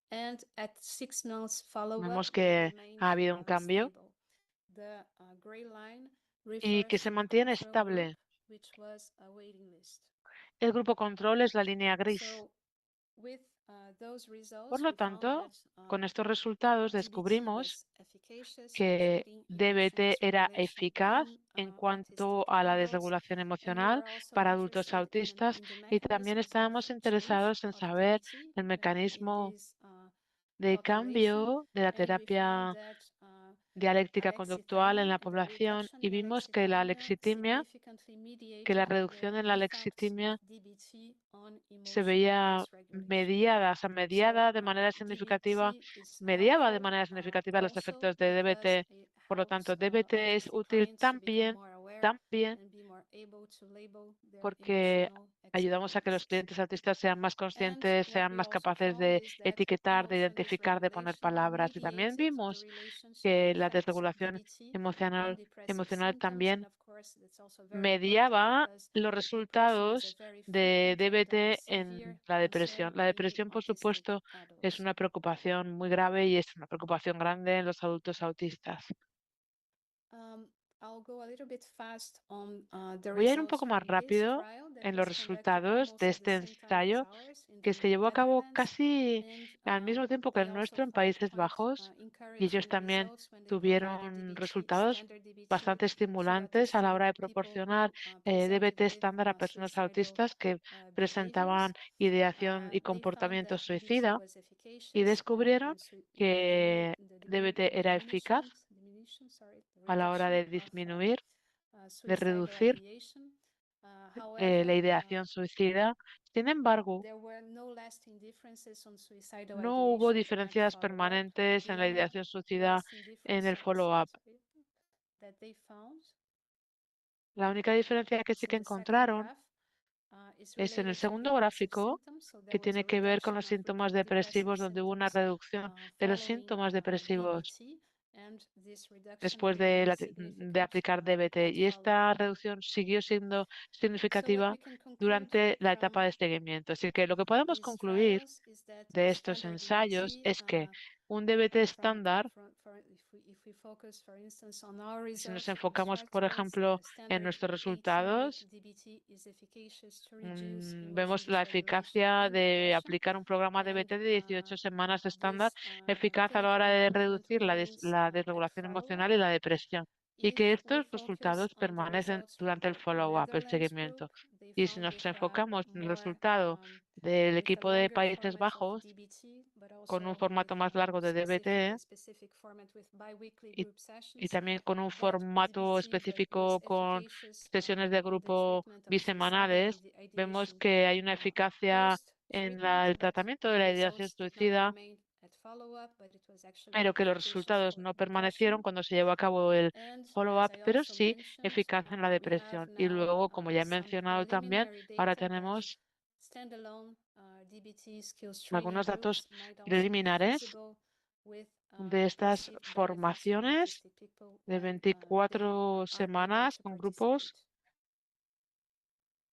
And at 6 months follow-up, Vemos they que remained ha habido un cambio stable. The gray line y que refers se to the mantiene control group, estable. El grupo control es la línea gris. Por lo tanto, con estos resultados descubrimos que DBT era eficaz en cuanto a la desregulación emocional para adultos autistas y también estábamos interesados en saber el mecanismo de cambio de la terapia dialéctica conductual en la población y vimos que la reducción en la lexitimia se veía mediaba de manera significativa los efectos de DBT. Por lo tanto, DBT es útil también porque ayudamos a que los clientes autistas sean más conscientes, sean más capaces de etiquetar, de identificar, de poner palabras. Y también vimos que la desregulación emocional también mediaba los resultados de DBT en la depresión. La depresión, por supuesto, es una preocupación muy grave y es una preocupación grande en los adultos autistas. Voy a ir un poco más rápido en los resultados de este ensayo que se llevó a cabo casi al mismo tiempo que el nuestro en Países Bajos y ellos también tuvieron resultados bastante estimulantes a la hora de proporcionar DBT estándar a personas autistas que presentaban ideación y comportamiento suicida y descubrieron que DBT era eficaz a la hora de disminuir, de reducir la ideación suicida. Sin embargo, no hubo diferencias permanentes en la ideación suicida en el follow-up. La única diferencia que sí que encontraron es en el segundo gráfico, que tiene que ver con los síntomas depresivos, donde hubo una reducción de los síntomas depresivos después de aplicar DBT. Y esta reducción siguió siendo significativa durante la etapa de seguimiento. Así que lo que podemos concluir de estos ensayos es que un DBT estándar, si nos enfocamos, por ejemplo, en nuestros resultados, vemos la eficacia de aplicar un programa DBT de 18 semanas estándar, eficaz a la hora de reducir la desregulación emocional y la depresión, y que estos resultados permanecen durante el follow-up, el seguimiento. Y si nos enfocamos en el resultado del equipo de Países Bajos, con un formato más largo de DBT y también con un formato específico con sesiones de grupo bisemanales, vemos que hay una eficacia en el tratamiento de la ideación suicida, pero que los resultados no permanecieron cuando se llevó a cabo el follow-up, pero sí eficaz en la depresión. Y luego, como ya he mencionado también, ahora tenemos algunos datos preliminares de estas formaciones de 24 semanas con grupos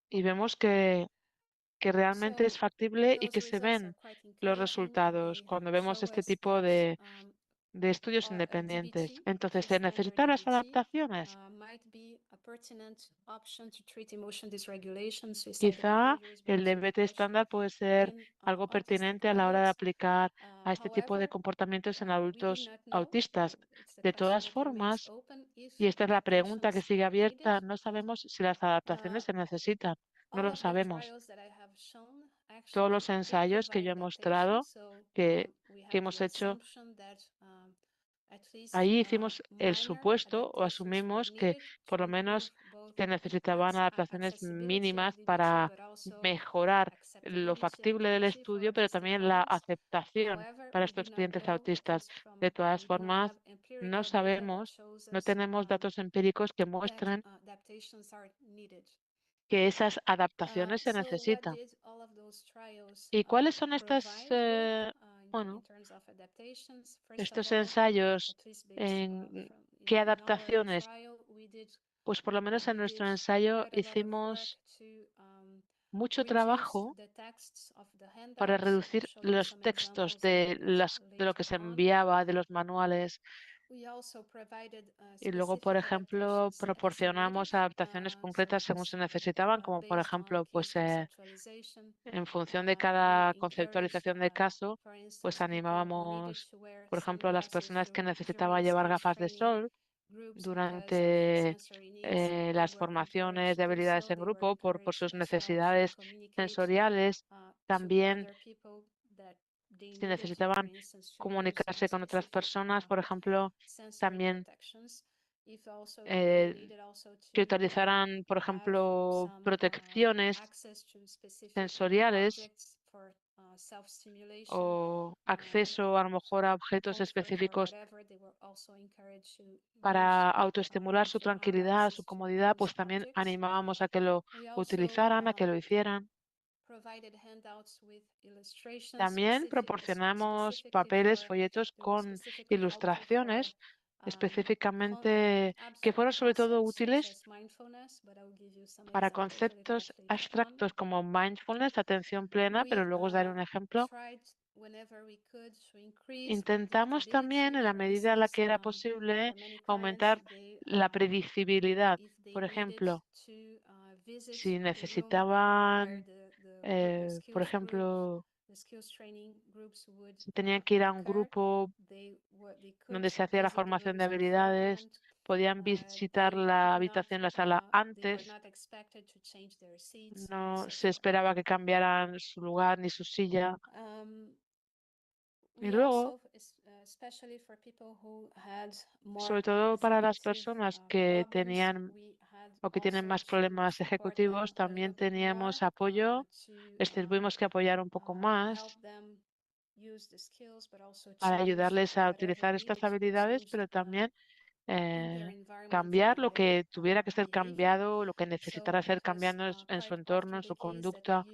y vemos que realmente es factible y que se ven los resultados cuando vemos este tipo de estudios independientes. Entonces, ¿se necesitan las adaptaciones? Quizá el DBT estándar puede ser algo pertinente a la hora de aplicar a este tipo de comportamientos en adultos autistas. De todas formas, y esta es la pregunta que sigue abierta, no sabemos si las adaptaciones se necesitan. No lo sabemos. Todos los ensayos que yo he mostrado, que hemos hecho, ahí hicimos el supuesto o asumimos que por lo menos se necesitaban adaptaciones mínimas para mejorar lo factible del estudio, pero también la aceptación para estos clientes autistas. De todas formas, no sabemos, no tenemos datos empíricos que muestren que esas adaptaciones se necesitan. ¿Y cuáles son estos ensayos? ¿En qué adaptaciones? Pues por lo menos en nuestro ensayo hicimos mucho trabajo para reducir los textos de lo que se enviaba de los manuales. Y luego, por ejemplo, proporcionamos adaptaciones concretas según se necesitaban, como por ejemplo, pues en función de cada conceptualización de caso, pues animábamos, por ejemplo, a las personas que necesitaban llevar gafas de sol durante las formaciones de habilidades en grupo por sus necesidades sensoriales. También, si necesitaban comunicarse con otras personas, por ejemplo, también que utilizaran, por ejemplo, protecciones sensoriales o acceso a lo mejor a objetos específicos para autoestimular su tranquilidad, su comodidad, pues también animábamos a que lo utilizaran, a que lo hicieran. También proporcionamos papeles, folletos con ilustraciones específicamente que fueron sobre todo útiles para conceptos abstractos como mindfulness, atención plena, pero luego os daré un ejemplo. Intentamos también, en la medida en la que era posible, aumentar la predictibilidad. Por ejemplo, si necesitaban, por ejemplo, si tenían que ir a un grupo donde se hacía la formación de habilidades, podían visitar la habitación, la sala antes. No se esperaba que cambiaran su lugar ni su silla. Y luego, sobre todo para las personas que tenían o que tienen más problemas ejecutivos, también teníamos apoyo. Les tuvimos que apoyar un poco más para ayudarles a utilizar estas habilidades, pero también cambiar lo que tuviera que ser cambiado, lo que necesitara ser cambiado en su entorno, en su conducta.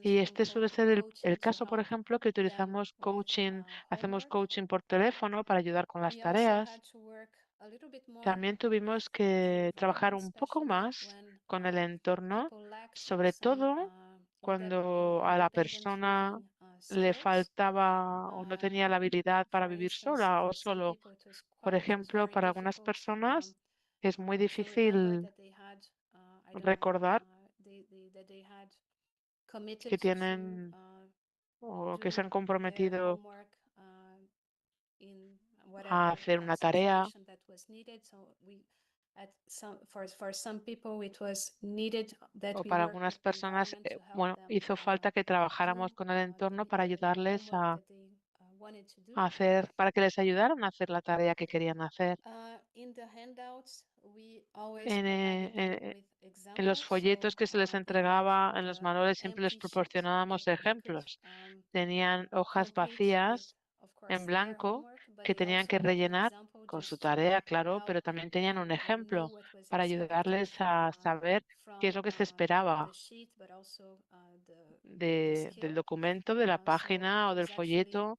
Y este suele ser el caso, por ejemplo, que utilizamos coaching, hacemos coaching por teléfono para ayudar con las tareas. También tuvimos que trabajar un poco más con el entorno, sobre todo cuando a la persona le faltaba o no tenía la habilidad para vivir sola o solo. Por ejemplo, para algunas personas es muy difícil recordar que tienen o que se han comprometido a hacer una tarea. O para algunas personas, bueno, hizo falta que trabajáramos con el entorno para ayudarles a hacer, para que les ayudaran a hacer la tarea que querían hacer. En los folletos que se les entregaba, en los manuales, siempre les proporcionábamos ejemplos. Tenían hojas vacías en blanco que tenían que rellenar con su tarea, claro, pero también tenían un ejemplo para ayudarles a saber qué es lo que se esperaba del documento, de la página o del folleto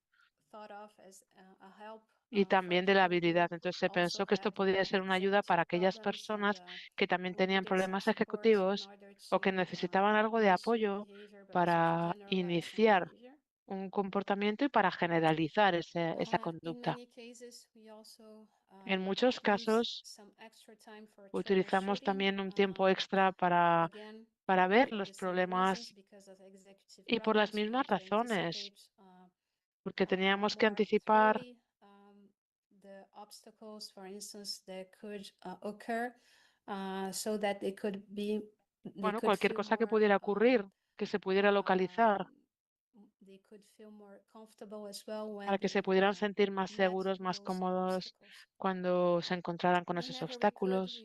y también de la habilidad. Entonces se pensó que esto podría ser una ayuda para aquellas personas que también tenían problemas ejecutivos o que necesitaban algo de apoyo para iniciar un comportamiento y para generalizar esa conducta. En muchos casos utilizamos también un tiempo extra para ver los problemas y por las mismas razones, porque teníamos que anticipar bueno, cualquier cosa que pudiera ocurrir, que se pudiera localizar, para que se pudieran sentir más seguros, más cómodos cuando se encontraran con esos obstáculos.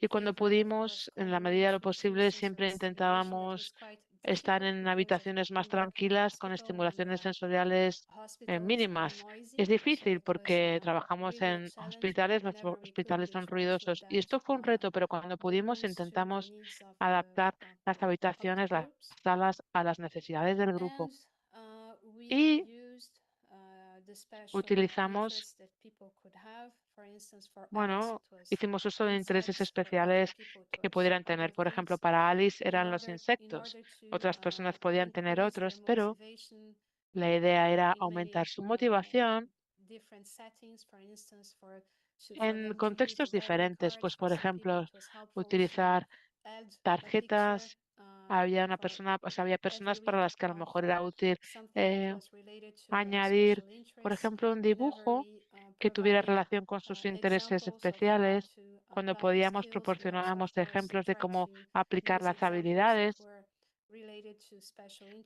Y cuando pudimos, en la medida de lo posible, siempre intentábamos estar en habitaciones más tranquilas con estimulaciones sensoriales mínimas. Es difícil porque trabajamos en hospitales, nuestros hospitales son ruidosos y esto fue un reto, pero cuando pudimos intentamos adaptar las habitaciones, las salas a las necesidades del grupo. Y utilizamos, bueno, hicimos uso de intereses especiales que pudieran tener. Por ejemplo, para Alice eran los insectos. Otras personas podían tener otros, pero la idea era aumentar su motivación En contextos diferentes, pues por ejemplo, utilizar tarjetas. Había una persona, o sea, había personas para las que a lo mejor era útil añadir, por ejemplo, un dibujo que tuviera relación con sus intereses especiales. Cuando podíamos, proporcionábamos ejemplos de cómo aplicar las habilidades.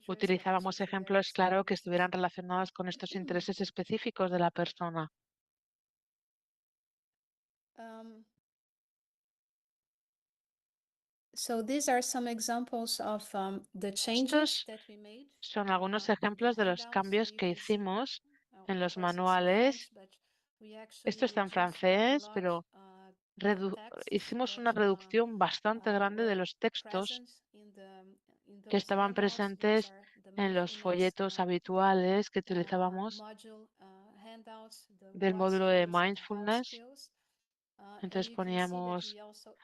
Utilizábamos ejemplos, claro, que estuvieran relacionados con estos intereses específicos de la persona. Estos son algunos ejemplos de los cambios que hicimos en los manuales. Esto está en francés, pero hicimos una reducción bastante grande de los textos que estaban presentes en los folletos habituales que utilizábamos del módulo de mindfulness. Entonces poníamos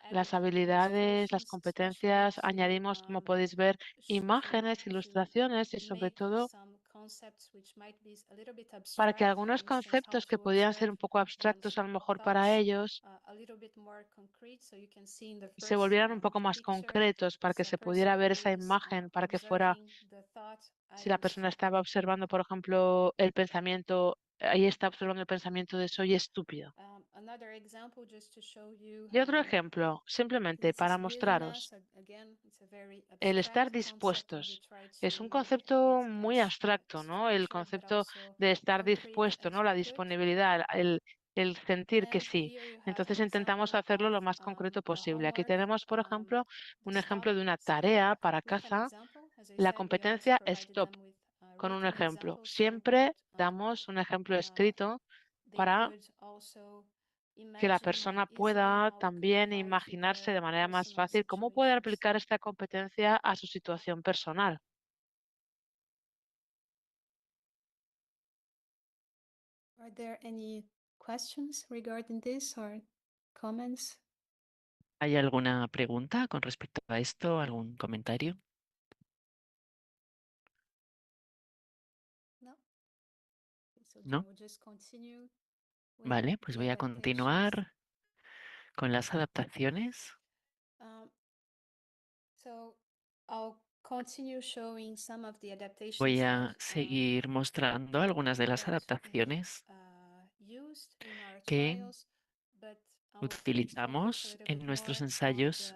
las habilidades, las competencias, añadimos, como podéis ver, imágenes, ilustraciones y sobre todo para que algunos conceptos que podían ser un poco abstractos a lo mejor para ellos se volvieran un poco más concretos, para que se pudiera ver esa imagen, para que fuera, si la persona estaba observando, por ejemplo, el pensamiento, ahí está observando el pensamiento de soy estúpido. Y otro ejemplo, simplemente para mostraros, el estar dispuestos. Es un concepto muy abstracto, ¿no? El concepto de estar dispuesto, ¿no? La disponibilidad, el sentir que sí. Entonces intentamos hacerlo lo más concreto posible. Aquí tenemos, por ejemplo, un ejemplo de una tarea para casa. La competencia stop, con un ejemplo. Siempre damos un ejemplo escrito para que la persona pueda también imaginarse de manera más fácil cómo puede aplicar esta competencia a su situación personal. ¿Hay alguna pregunta con respecto a esto? ¿Algún comentario? ¿No? Vale, pues voy a continuar con las adaptaciones. Voy a seguir mostrando algunas de las adaptaciones que utilizamos en nuestros ensayos,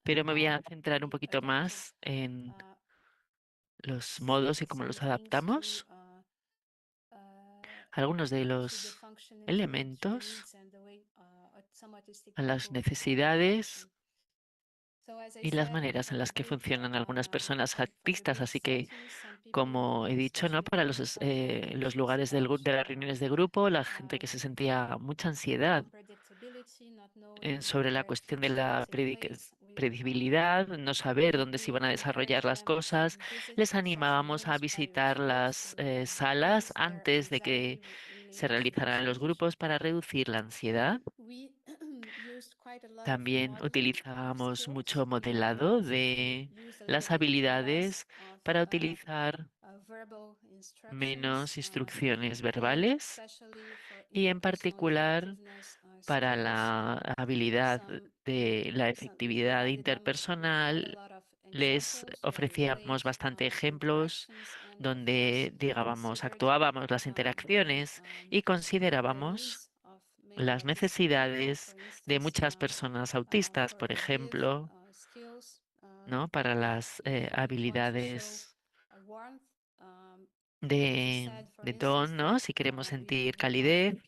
pero me voy a centrar un poquito más en los modos y cómo los adaptamos. Algunos de los elementos a las necesidades y las maneras en las que funcionan algunas personas autistas. Así que, como he dicho, ¿no? Para los lugares de las reuniones de grupo, la gente que se sentía mucha ansiedad sobre la cuestión de la predictibilidad, no saber dónde se iban a desarrollar las cosas, les animábamos a visitar las salas antes de que se realizaran los grupos para reducir la ansiedad. También utilizábamos mucho modelado de las habilidades para utilizar menos instrucciones verbales y en particular para la habilidad de la efectividad interpersonal les ofrecíamos bastante ejemplos donde, digamos, actuábamos las interacciones y considerábamos las necesidades de muchas personas autistas, por ejemplo, ¿no? Para las habilidades de don, ¿no? Si queremos sentir calidez,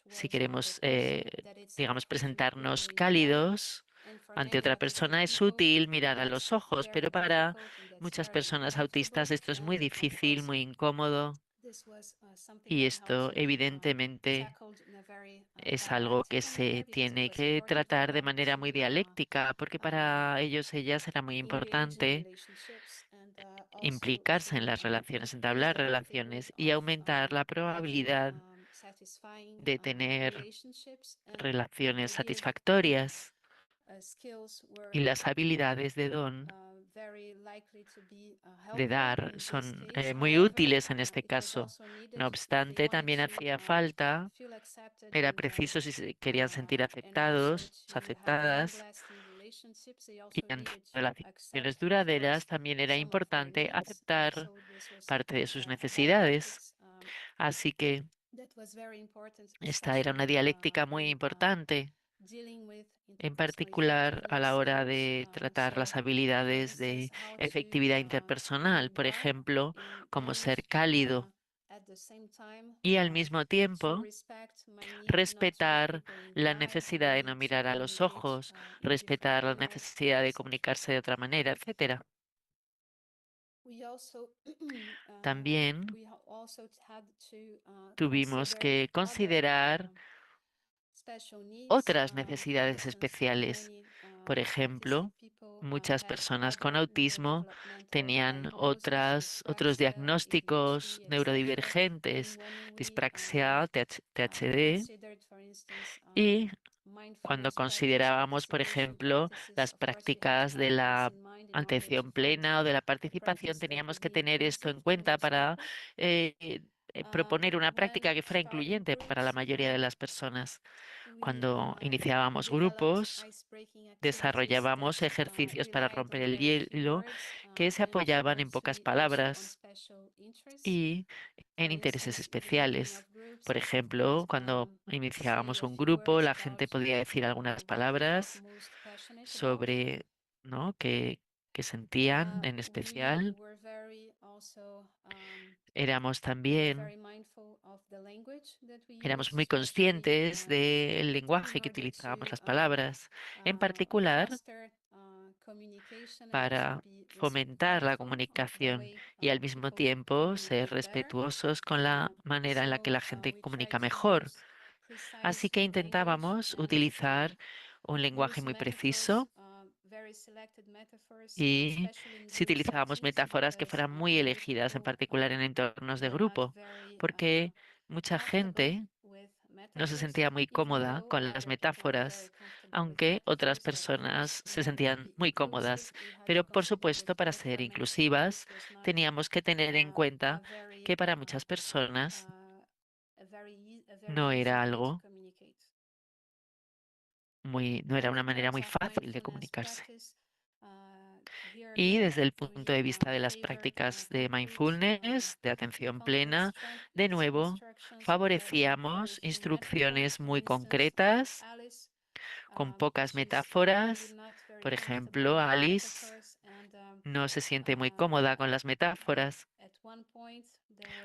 si queremos, digamos, presentarnos cálidos ante otra persona, es útil mirar a los ojos, pero para muchas personas autistas esto es muy difícil, muy incómodo. Y esto evidentemente es algo que se tiene que tratar de manera muy dialéctica, porque para ellos, ellas era muy importante implicarse en las relaciones, entablar relaciones y aumentar la probabilidad de tener relaciones satisfactorias. Y las habilidades de don, de dar, son muy útiles en este caso. No obstante, también hacía falta, era preciso si se querían sentir aceptados, aceptadas, y en relaciones duraderas también era importante aceptar parte de sus necesidades. Así que esta era una dialéctica muy importante, en particular a la hora de tratar las habilidades de efectividad interpersonal, por ejemplo, como ser cálido y al mismo tiempo respetar la necesidad de no mirar a los ojos, respetar la necesidad de comunicarse de otra manera, etcétera. También tuvimos que considerar otras necesidades especiales. Por ejemplo, muchas personas con autismo tenían otros diagnósticos neurodivergentes, dispraxia, THD, y cuando considerábamos, por ejemplo, las prácticas de la atención plena o de la participación, teníamos que tener esto en cuenta para proponer una práctica que fuera incluyente para la mayoría de las personas. Cuando iniciábamos grupos, desarrollábamos ejercicios para romper el hielo que se apoyaban en pocas palabras y en intereses especiales. Por ejemplo, cuando iniciábamos un grupo, la gente podía decir algunas palabras sobre, ¿no?, que sentían en especial. Éramos muy conscientes del lenguaje que utilizábamos, las palabras, en particular para fomentar la comunicación y al mismo tiempo ser respetuosos con la manera en la que la gente comunica mejor. Así que intentábamos utilizar un lenguaje muy preciso y si utilizábamos metáforas que fueran muy elegidas, en particular en entornos de grupo, porque mucha gente no se sentía muy cómoda con las metáforas, aunque otras personas se sentían muy cómodas. Pero, por supuesto, para ser inclusivas, teníamos que tener en cuenta que para muchas personas no era no era una manera muy fácil de comunicarse. Y desde el punto de vista de las prácticas de mindfulness, de atención plena, de nuevo, favorecíamos instrucciones muy concretas, con pocas metáforas. Por ejemplo, Alice no se siente muy cómoda con las metáforas.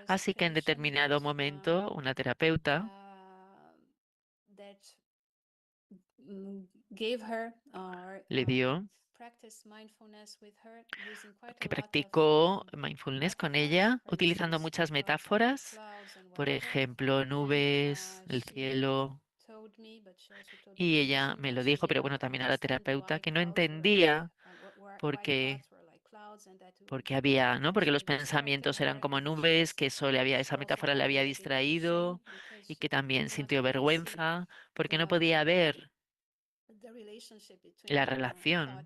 Así que en determinado momento, una terapeuta le dio que practicó mindfulness con ella, utilizando muchas metáforas, por ejemplo, nubes, el cielo. Y ella me lo dijo, pero bueno, también a la terapeuta, que no entendía por qué, porque había, ¿no? Porque los pensamientos eran como nubes, que esa metáfora le había distraído y que también sintió vergüenza porque no podía ver la relación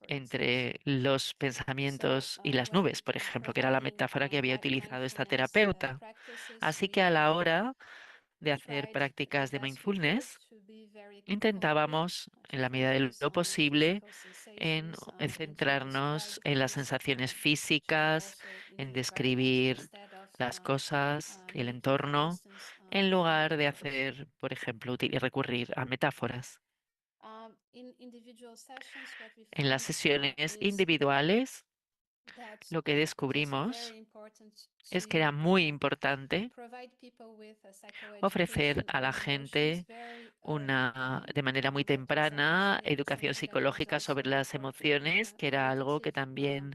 entre los pensamientos y las nubes, por ejemplo, que era la metáfora que había utilizado esta terapeuta. Así que a la hora de hacer prácticas de mindfulness, intentábamos, en la medida de lo posible, en centrarnos en las sensaciones físicas, en describir las cosas y el entorno, en lugar de hacer, por ejemplo, recurrir a metáforas. En las sesiones individuales, lo que descubrimos es que era muy importante ofrecer a la gente de manera muy temprana, educación psicológica sobre las emociones, que era algo que también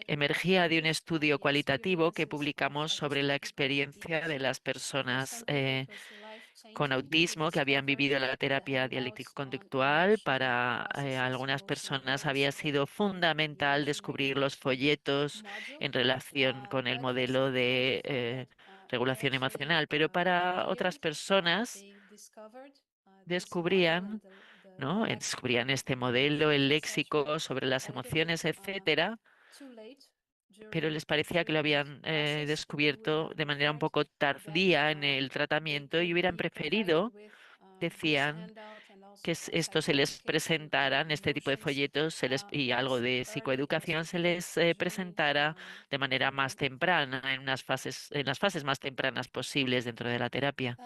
emergía de un estudio cualitativo que publicamos sobre la experiencia de las personas con autismo que habían vivido la terapia dialéctico-conductual. Para algunas personas había sido fundamental descubrir los folletos en relación con el modelo de regulación emocional, pero para otras personas descubrían, ¿no? Descubrían este modelo, el léxico sobre las emociones, etcétera, pero les parecía que lo habían descubierto de manera un poco tardía en el tratamiento y hubieran preferido, decían, que esto se les presentaran, este tipo de folletos y algo de psicoeducación se les presentara de manera más temprana, en las fases más tempranas posibles dentro de la terapia.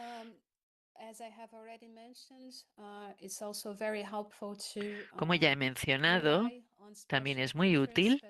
Como ya he mencionado, también es muy útil